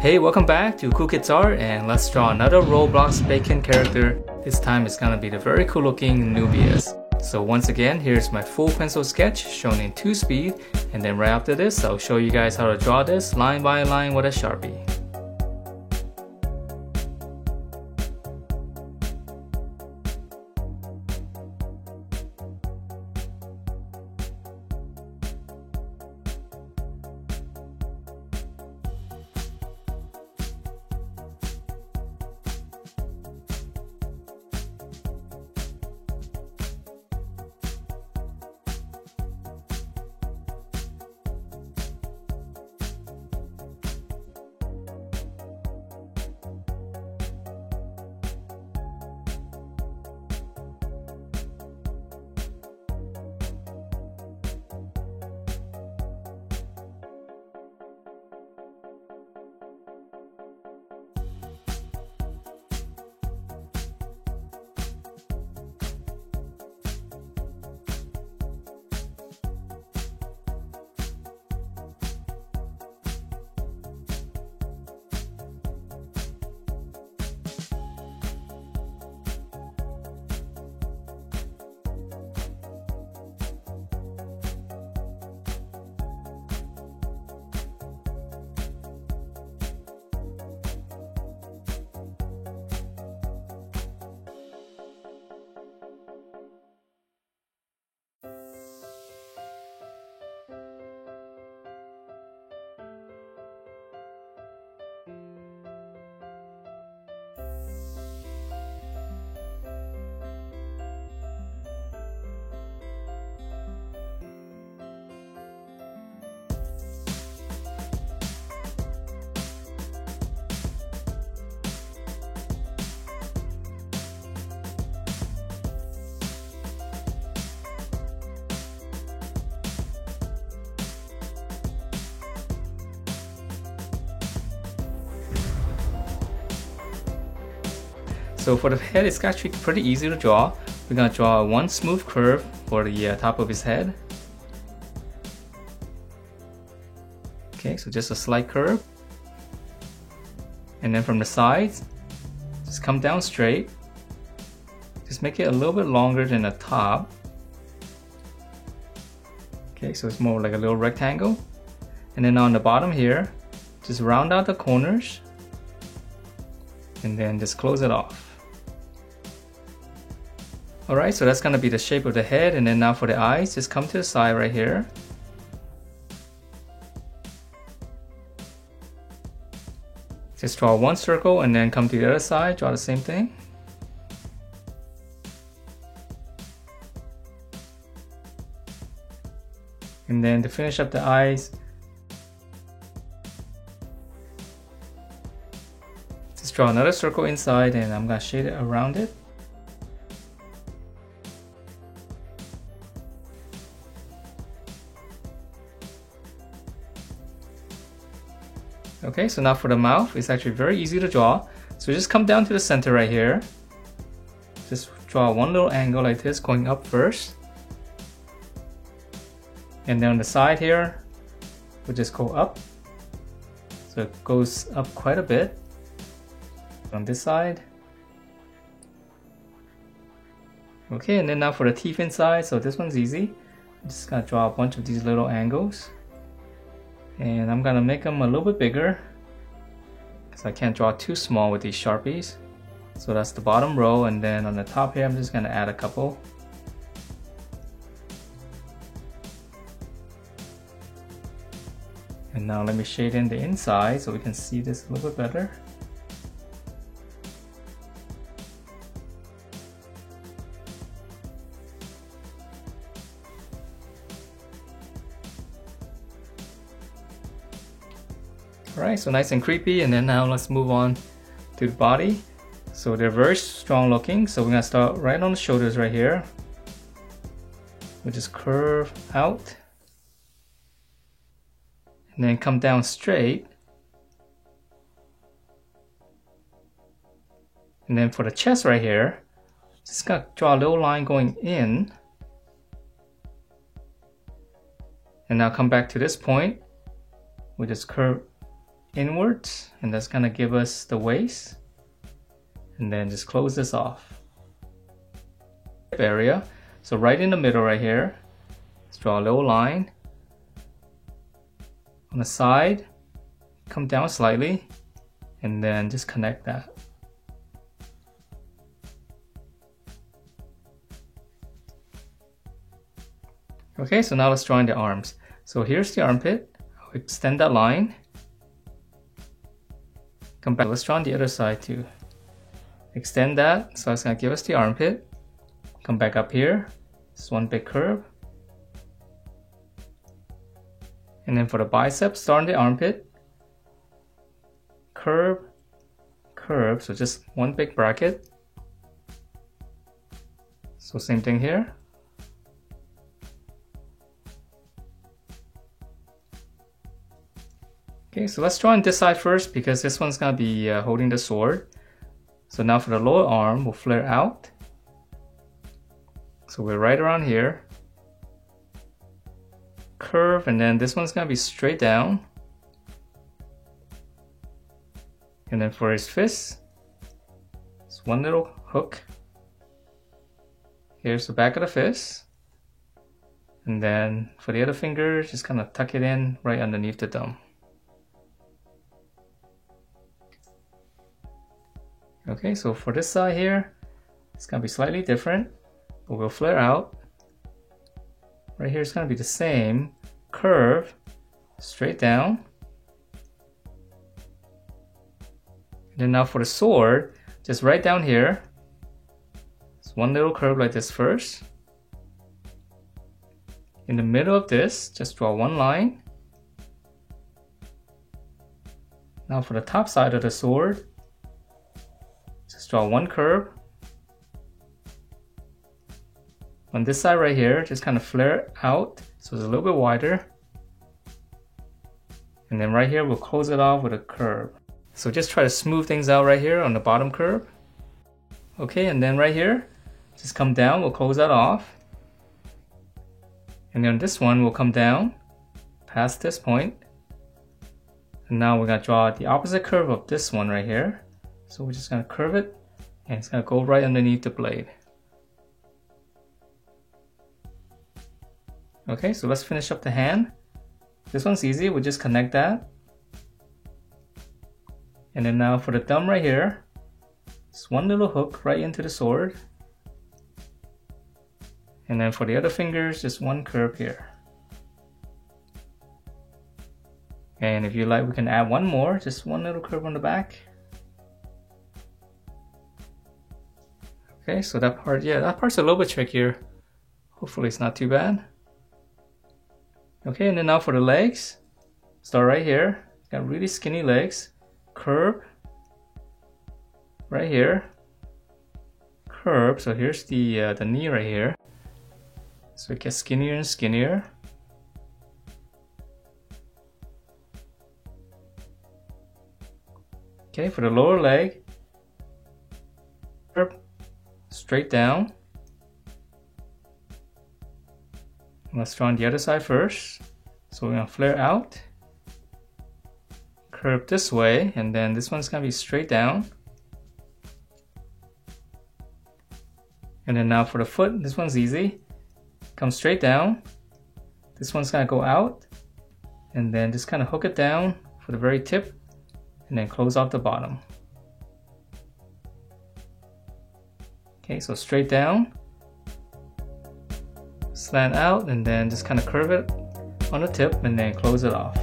Hey, welcome back to Cool Kids Art, and let's draw another Roblox Bacon character. This time it's gonna be the very cool looking Nubius. So once again, here's my full pencil sketch shown in 2 speed, and then right after this I'll show you guys how to draw this line by line with a Sharpie. So for the head, it's actually pretty easy to draw. We're gonna draw one smooth curve for the top of his head. Okay, so just a slight curve. And then from the sides, just come down straight. Just make it a little bit longer than the top. Okay, so it's more like a little rectangle. And then on the bottom here, just round out the corners. And then just close it off. Alright, so that's gonna be the shape of the head, and then now for the eyes, just come to the side right here. Just draw one circle and then come to the other side, draw the same thing. And then to finish up the eyes, just draw another circle inside, and I'm gonna shade it around it. Okay, so now for the mouth, it's actually very easy to draw. So just come down to the center right here. Just draw one little angle like this going up first. And then on the side here, we'll just go up. So it goes up quite a bit. On this side. Okay, and then now for the teeth inside, so this one's easy. I'm just gonna draw a bunch of these little angles. And I'm gonna make them a little bit bigger because I can't draw too small with these Sharpies. So that's the bottom row, and then on the top here I'm just gonna add a couple. And now let me shade in the inside so we can see this a little bit better. Alright, so nice and creepy, and then now let's move on to the body. So they're very strong looking, so we're gonna start right on the shoulders right here. We'll just curve out. And then come down straight. And then for the chest right here, just gonna draw a little line going in. And now come back to this point. We just curve inwards, and that's gonna give us the waist. And then just close this off. Area. So right in the middle right here, let's draw a little line. On the side, come down slightly, and then just connect that. Okay, so now let's draw in the arms. So here's the armpit. I'll extend that line. Come back. Let's draw on the other side too. Extend that, so it's gonna give us the armpit. Come back up here. It's one big curve. And then for the biceps, start on the armpit. Curve, curve, so just one big bracket. So same thing here. Okay, so let's draw on this side first because this one's gonna be holding the sword. So now for the lower arm, we'll flare out. So we're right around here. Curve, and then this one's gonna be straight down. And then for his fist, it's one little hook. Here's the back of the fist. And then for the other finger, just kind of tuck it in right underneath the thumb. Okay, so for this side here, it's gonna be slightly different, but we'll flare out. Right here it's gonna be the same, curve, straight down. And then now for the sword, just right down here, it's one little curve like this first. In the middle of this, just draw one line. Now for the top side of the sword, just draw one curve. On this side right here, just kind of flare out so it's a little bit wider. And then right here, we'll close it off with a curve. So just try to smooth things out right here on the bottom curve. Okay, and then right here, just come down, we'll close that off. And then this one will come down past this point. And now we're gonna draw the opposite curve of this one right here. So we're just gonna curve it, and it's gonna go right underneath the blade. Okay, so let's finish up the hand. This one's easy, we'll just connect that. And then now for the thumb right here, just one little hook right into the sword. And then for the other fingers, just one curve here. And if you like, we can add one more, just one little curve on the back. Okay, so that part, yeah, that part's a little bit trickier. Hopefully it's not too bad. Okay, and then now for the legs, start right here. Got really skinny legs. Curve right here. Curve, so here's the knee right here. So it gets skinnier and skinnier. Okay, for the lower leg, curve straight down. Let's draw on the other side first. So we're gonna flare out, curve this way, and then this one's gonna be straight down. And then now for the foot, this one's easy. Come straight down. This one's gonna go out, and then just kind of hook it down for the very tip, and then close off the bottom. Okay, so straight down, slant out, and then just kind of curve it on the tip and then close it off.